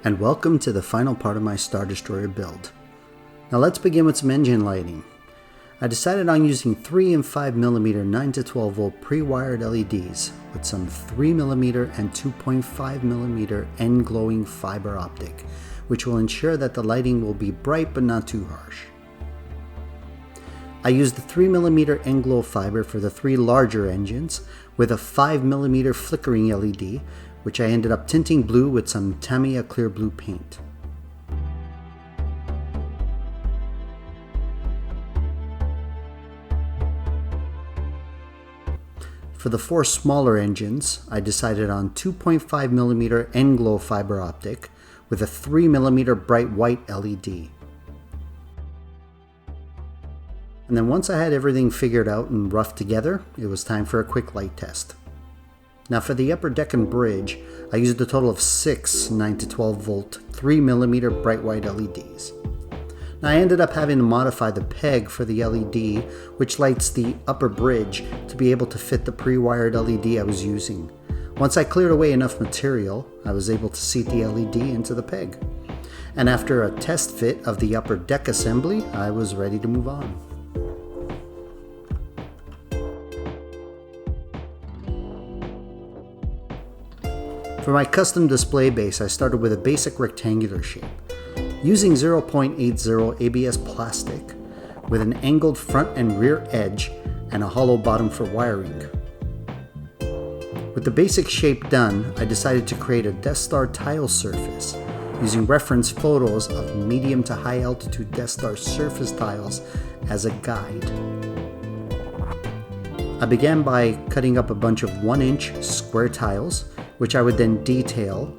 and welcome to the final part of my Star Destroyer build. Now let's begin with some engine lighting. I decided on using 3 and 5mm 9 to 12 volt pre-wired LEDs with some 3mm and 2.5mm end glowing fiber optic, which will ensure that the lighting will be bright but not too harsh. I used the 3mm end glow fiber for the 3 larger engines with a 5mm flickering LED, which I ended up tinting blue with some Tamiya clear blue paint. For the 4 smaller engines, I decided on 2.5mm end glow fiber optic with a 3mm bright white LED. And then once I had everything figured out and roughed together, it was time for a quick light test. Now for the upper deck and bridge, I used a total of 6 9 to 12 volt 3mm bright white LEDs. Now I ended up having to modify the peg for the LED, which lights the upper bridge, to be able to fit the pre-wired LED I was using. Once I cleared away enough material, I was able to seat the LED into the peg. And after a test fit of the upper deck assembly, I was ready to move on. For my custom display base, I started with a basic rectangular shape, using 0.80 ABS plastic with an angled front and rear edge and a hollow bottom for wiring. With the basic shape done, I decided to create a Death Star tile surface using reference photos of medium to high altitude Death Star surface tiles as a guide. I began by cutting up a bunch of 1-inch square tiles, which I would then detail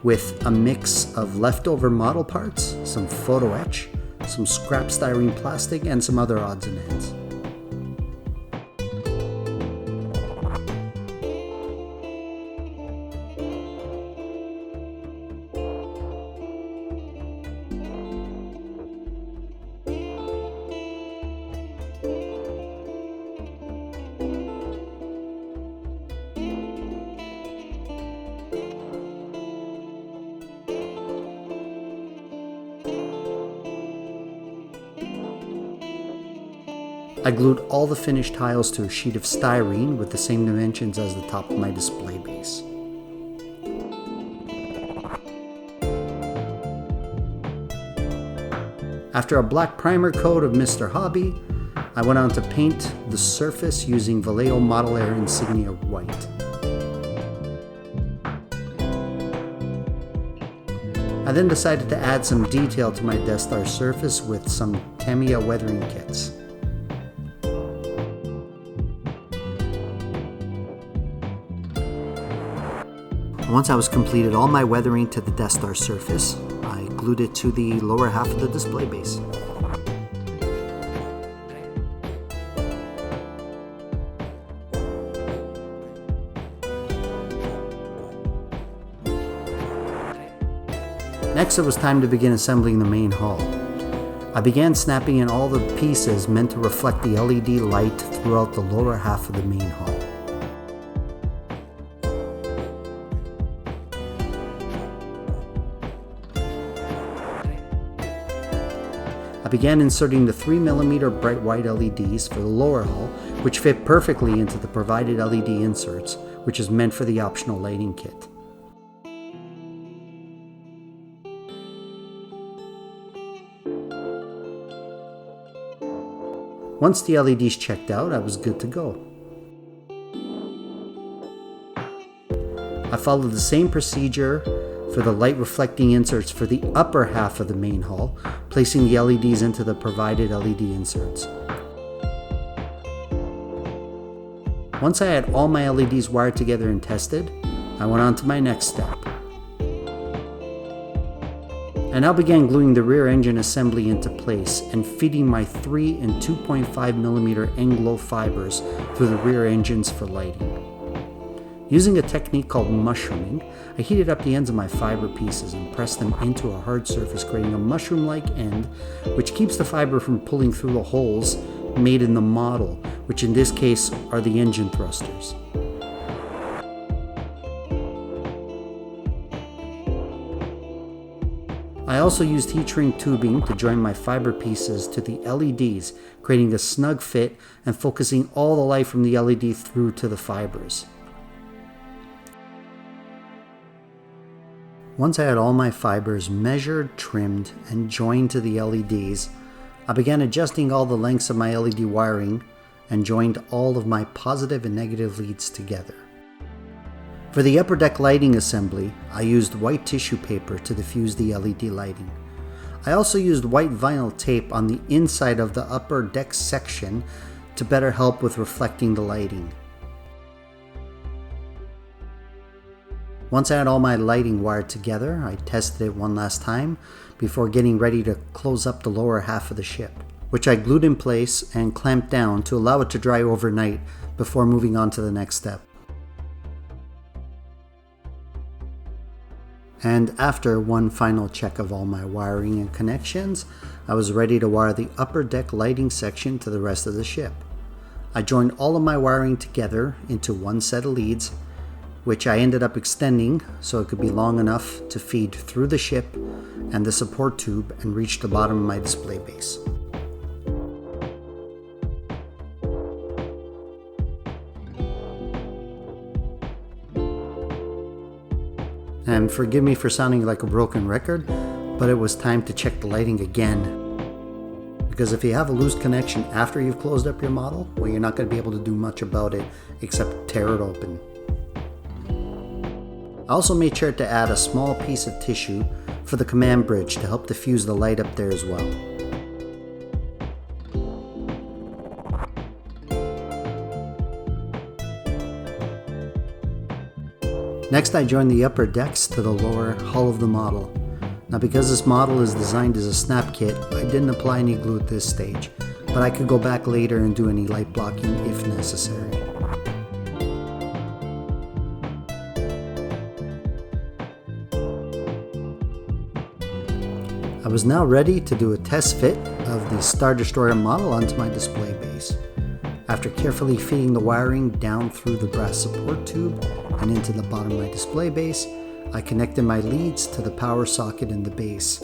with a mix of leftover model parts, some photo etch, some scrap styrene plastic, and some other odds and ends. I glued all the finished tiles to a sheet of styrene with the same dimensions as the top of my display base. After a black primer coat of Mr. Hobby, I went on to paint the surface using Vallejo Model Air Insignia White. I then decided to add some detail to my Death Star surface with some Tamiya weathering kits. Once I was completed all my weathering to the Death Star surface, I glued it to the lower half of the display base. Next, it was time to begin assembling the main hull. I began snapping in all the pieces meant to reflect the LED light throughout the lower half of the main hull. I began inserting the 3mm bright white LEDs for the lower hull, which fit perfectly into the provided LED inserts, which is meant for the optional lighting kit. Once the LEDs checked out, I was good to go. I followed the same procedure for the light reflecting inserts for the upper half of the main hull, placing the LEDs into the provided LED inserts. Once I had all my LEDs wired together and tested, I went on to my next step. I now began gluing the rear engine assembly into place and feeding my 3 and 2.5mm end glow fibers through the rear engines for lighting. Using a technique called mushrooming, I heated up the ends of my fiber pieces and pressed them into a hard surface, creating a mushroom-like end, which keeps the fiber from pulling through the holes made in the model, which in this case are the engine thrusters. I also used heat shrink tubing to join my fiber pieces to the LEDs, creating a snug fit and focusing all the light from the LED through to the fibers. Once I had all my fibers measured, trimmed, and joined to the LEDs, I began adjusting all the lengths of my LED wiring and joined all of my positive and negative leads together. For the upper deck lighting assembly, I used white tissue paper to diffuse the LED lighting. I also used white vinyl tape on the inside of the upper deck section to better help with reflecting the lighting. Once I had all my lighting wired together, I tested it one last time before getting ready to close up the lower half of the ship, which I glued in place and clamped down to allow it to dry overnight before moving on to the next step. And after one final check of all my wiring and connections, I was ready to wire the upper deck lighting section to the rest of the ship. I joined all of my wiring together into one set of leads, which I ended up extending so it could be long enough to feed through the ship and the support tube and reach the bottom of my display base. And forgive me for sounding like a broken record, but it was time to check the lighting again. Because if you have a loose connection after you've closed up your model, well, you're not going to be able to do much about it except tear it open. I also made sure to add a small piece of tissue for the command bridge to help diffuse the light up there as well. Next, I joined the upper decks to the lower hull of the model. Now, because this model is designed as a snap kit, I didn't apply any glue at this stage, but I could go back later and do any light blocking if necessary. I was now ready to do a test fit of the Star Destroyer model onto my display base. After carefully feeding the wiring down through the brass support tube and into the bottom of my display base, I connected my leads to the power socket in the base.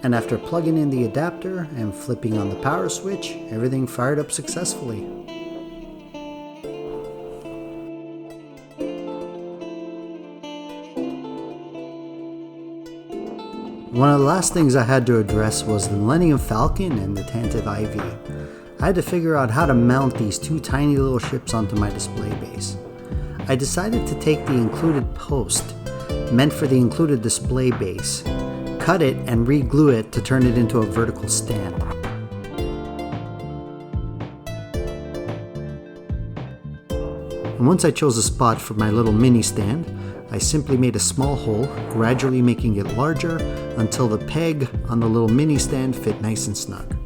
And after plugging in the adapter and flipping on the power switch, everything fired up successfully. One of the last things I had to address was the Millennium Falcon and the Tinted IV. I had to figure out how to mount these two tiny little ships onto my display base. I decided to take the included post, meant for the included display base, cut it and re-glue it to turn it into a vertical stand. And once I chose a spot for my little mini stand, I simply made a small hole, gradually making it larger until the peg on the little mini stand fit nice and snug.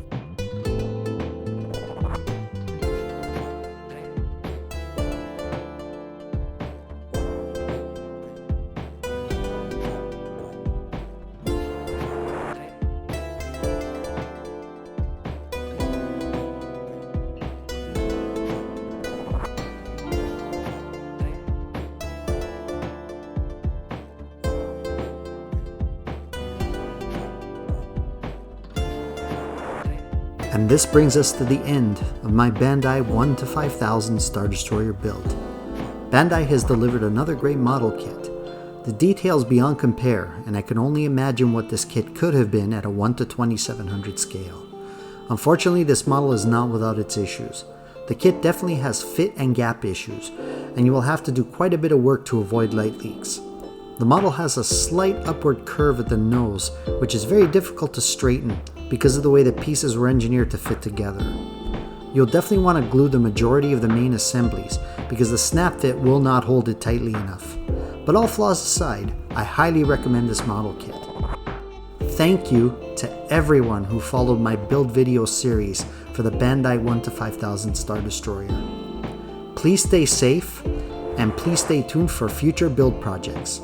And this brings us to the end of my Bandai 1 to 5000 Star Destroyer build. Bandai has delivered another great model kit. The details beyond compare, and I can only imagine what this kit could have been at a 1 to 2700 scale. Unfortunately, this model is not without its issues. The kit definitely has fit and gap issues, and you will have to do quite a bit of work to avoid light leaks. The model has a slight upward curve at the nose, which is very difficult to straighten because of the way the pieces were engineered to fit together. You'll definitely want to glue the majority of the main assemblies because the snap fit will not hold it tightly enough. But all flaws aside, I highly recommend this model kit. Thank you to everyone who followed my build video series for the Bandai 1 to 5000 Star Destroyer. Please stay safe and please stay tuned for future build projects.